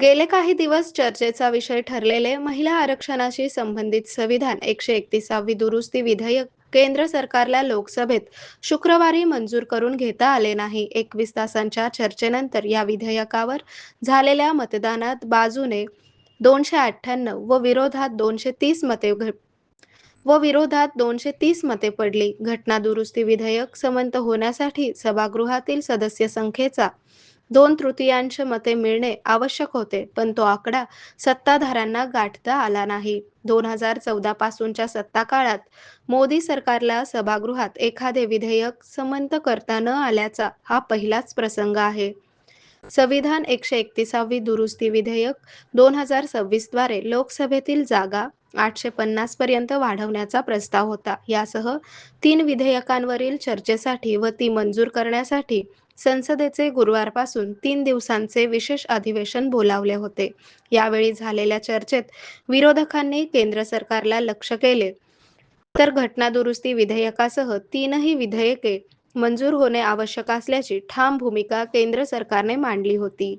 गेले काही दिवस चर्चेचा विषय ठरलेले महिला आरक्षणाशी संबंधित संविधान 131वी दुरुस्ती विधेयक केंद्र सरकारला लोकसभेत शुक्रवारी मंजूर करून घेता आले नाही. 21 तासांच्या चर्चेनंतर या विधेयकावर झालेल्या मतदानात बाजूने 298 व विरोधात 230 मते पडली. घटना दुरुस्ती विधेयक संमत होण्यासाठी सभागृहातील सदस्य संख्येचा 2/तृतीयांश मते मिळणे आवश्यक होते, पण तो आकडा सत्ताधाऱ्यांना गाठता आला नाही. 2014 पासूनच्या सत्ताकाळात मोदी सरकारला सभागृहात एखादे विधेयक संमत करता न आल्याचा हा पहिलाच प्रसंग आहे. संविधान 131वी दुरुस्ती विधेयक 2026 द्वारे लोकसभेतील जागा 850 पर्यंत वाढवण्याचा प्रस्ताव होता. यासह 3 विधेयकांवरील चर्चेसाठी व ती मंजूर करण्यासाठी संसदेचे गुरुवारपासून 3 दिवसांचे विशेष अधिवेशन बोलावले होते. यावेळी झालेल्या चर्चेत विरोधकांनी केंद्र सरकारला लक्ष्य केले, तर घटना दुरुस्ती विधेयकासह तीनही विधेयके मंजूर होणे आवश्यक असल्याची ठाम भूमिका केंद्र सरकारने मांडली होती.